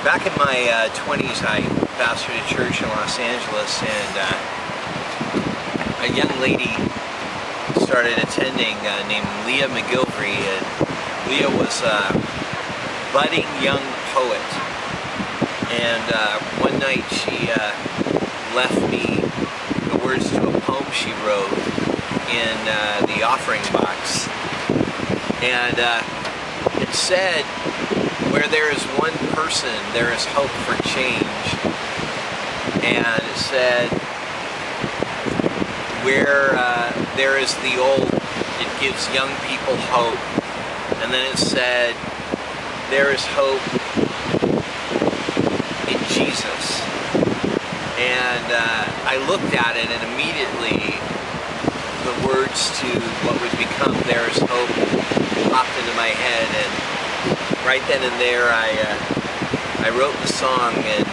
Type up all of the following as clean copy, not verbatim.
Back in my 20s, I pastored a church in Los Angeles, and a young lady started attending named Leah McGilvery. And Leah was a budding young poet, and one night she left me the words to a poem she wrote in the offering box, and it said, "Where there is one person, there is hope for change." And it said, "Where there is the old, it gives young people hope." And then it said, "There is hope in Jesus." And I looked at it, and immediately the words to what would become "There is Hope" popped into my head, and right then and there I wrote the song and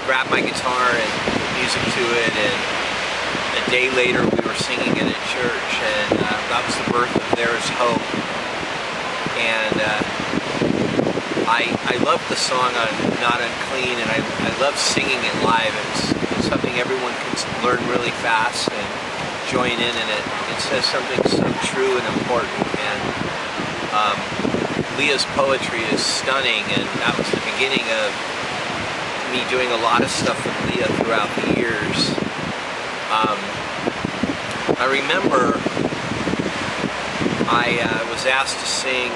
grabbed my guitar and put music to it, and a day later we were singing it at church, and that was the birth of "There is Hope." And I love the song on Not Unclean, and I love singing it live. It's something everyone can learn really fast and join in it. It says something so true and important, and Leah's poetry is stunning, and that was the beginning of me doing a lot of stuff with Leah throughout the years. I remember I was asked to sing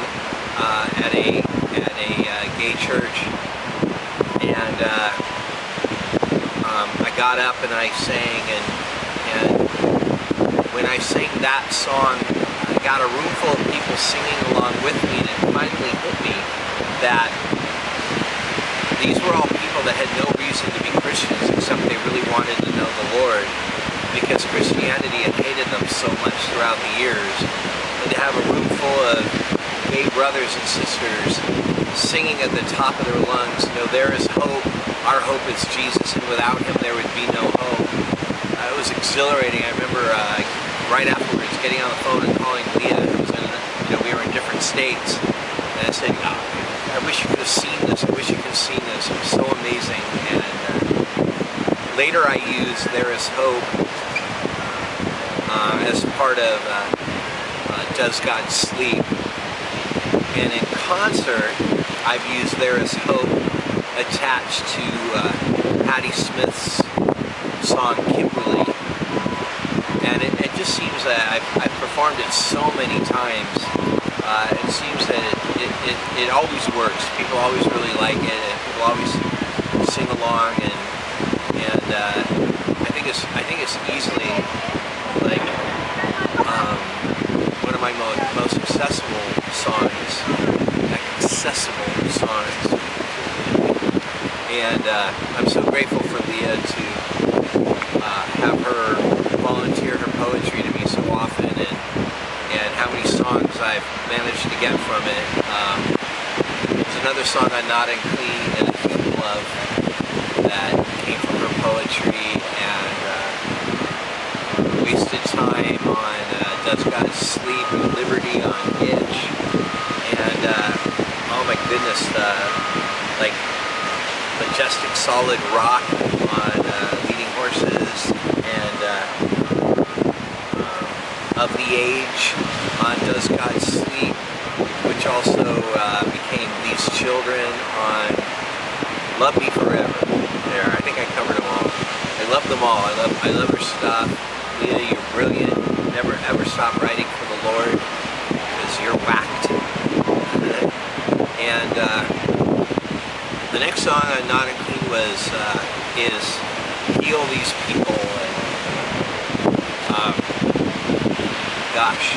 at a gay church, and I got up and I sang, and when I sang that song, I got a room full of people singing along with me, and it finally hit me that these were all people that had no reason to be Christians except they really wanted to know the Lord, because Christianity had hated them so much throughout the years. And to have a room full of gay brothers and sisters singing at the top of their lungs, "There is hope, our hope is Jesus, and without him there would be no hope." It was exhilarating. I remember right afterwards getting on the phone and calling Leah, who was in, we were in different states, and I said, "I wish you could have seen this, I wish you could have seen this, it was so amazing." And later I used "There is Hope" as part of Does God Sleep? And in concert, I've used "There is Hope" attached to Patti Smith's song "Kimberly." And it just seems that I've performed it so many times. It seems that it always works. People always really like it, and people always sing along. And I think it's easily like one of my most accessible songs. And I'm so grateful for Leah to have her volunteer her poetry to me so often, and how many songs I've managed to get from it. There's another song on Not Unclean and a Human Love that came from her poetry, and Wasted Time on Does God Sleep, and Liberty on Itch, and oh my goodness, like Majestic Solid Rock on Leading Horses, and Of the Age on Does God Sleep, which also became These Children on Love Me Forever. There, I think I covered them all. I love them all. I love her stuff. Leah, you're brilliant. Never ever stop writing for the Lord, because you're whacked. And the next song on Not Unclean is Heal These People. And gosh,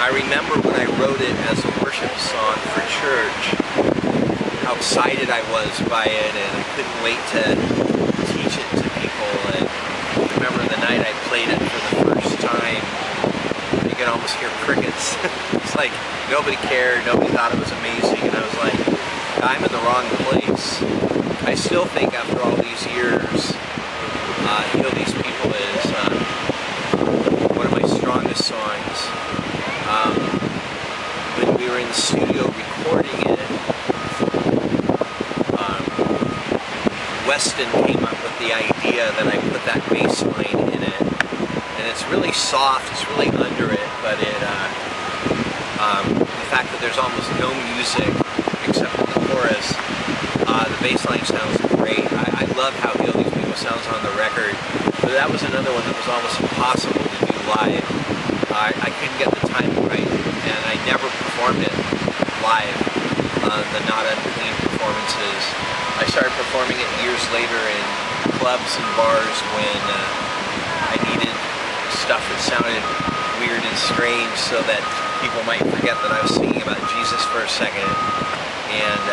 I remember when I wrote it as a worship song for church, how excited I was by it, and I couldn't wait to teach it to people. And I remember the night I played it for the first time, you could almost hear crickets. It's like nobody cared, nobody thought it was amazing, and I was like, I'm in the wrong place. I still think after all these years, Heal These People is one of my strongest songs. When we were in the studio recording it, Weston came up with the idea that I put that bass line in it, and it's really soft, it's really under it, but the fact that there's almost no music except for the chorus, the bass line sounds great. I love how Heal These People sounds on the record, but that was another one that was almost impossible to do live. I couldn't get the timing right, and I never performed it live, the Not Unclean performances. I started performing it years later in clubs and bars when I needed stuff that sounded weird and strange so that people might forget that I was singing about Jesus for a second. And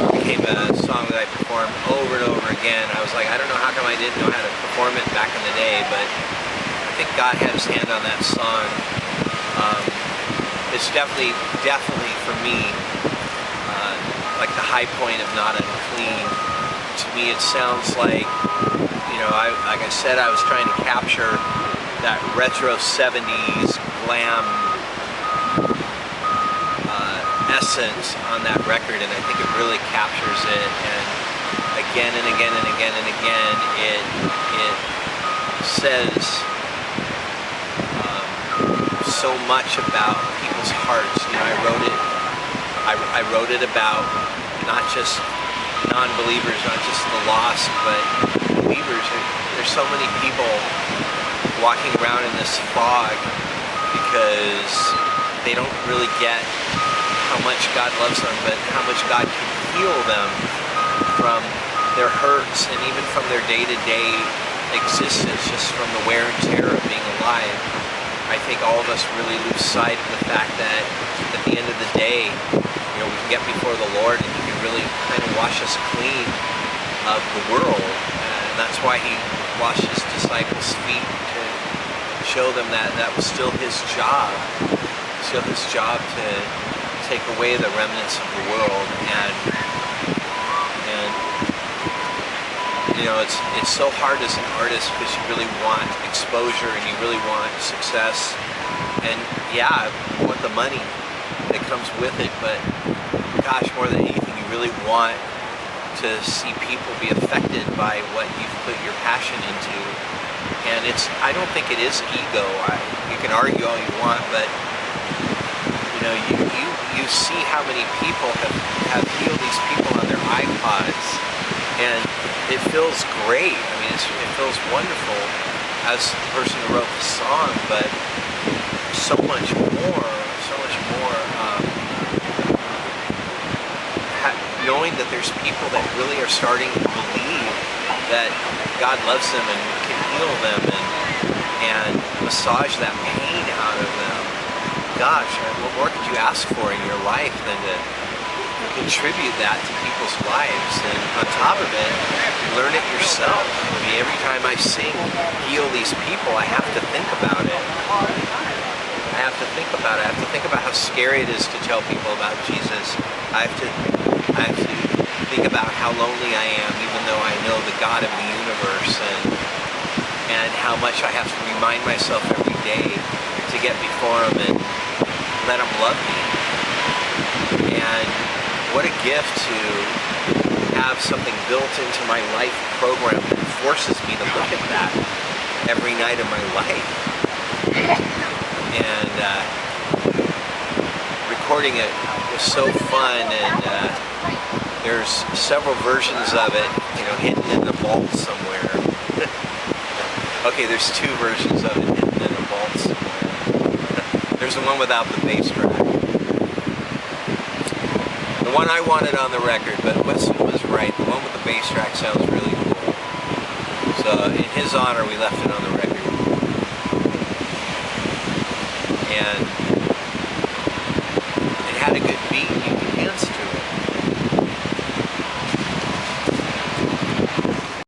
it became a song that I performed over and over again. I was like, I don't know how come I didn't know how to perform it back in the day, but I think God had his hand on that song. It's definitely for me, like the high point of Not Unclean. To me it sounds like, you know, like I said, I was trying to capture that retro 70s glam essence on that record, and I think it really captures it, and again and again and again and again it says so much about people's hearts. You know, I wrote it about not just non-believers, not just the lost, but believers. There's so many people walking around in this fog because they don't really get how much God loves them, but how much God can heal them from their hurts and even from their day-to-day existence, just from the wear and tear of being alive. I think all of us really lose sight of the fact that at the end of the day, you know, we can get before the Lord and He can really kind of wash us clean of the world. And that's why He washed His disciples' feet, to show them that that was still His job. Still His job to take away the remnants of the world. And you know, it's so hard as an artist because you really want exposure and you really want success, and yeah, you want the money that comes with it, but gosh, more than anything, you really want to see people be affected by what you've put your passion into. And I don't think it is ego. You can argue all you want, but you know, you see how many people have healed these people on their iPods, and it feels great. I mean, it feels wonderful as the person who wrote the song, but so much more, knowing that there's people that really are starting to believe that God loves them and can heal them and massage that pain out of them. Gosh, what more could you ask for in your life than to contribute that to people's lives? And on top of it, learn it yourself. I mean, every time I sing Heal These People, I have to think about it. I have to think about it. I have to think about how scary it is to tell people about Jesus. I have to think about how lonely I am, even though I know the God of the universe, and how much I have to remind myself every day to get before Him and let Him love me. And what a gift to have something built into my life program that forces me to look at that every night of my life. And recording it was so fun, and there's several versions of it, you know, hidden in the vault somewhere. Okay, there's two versions of it hidden in a vault somewhere. There's the one without the bass track. The one I wanted on the record, but Weston was right. The one with the bass track sounds really cool. So in his honor, we left it on the record. And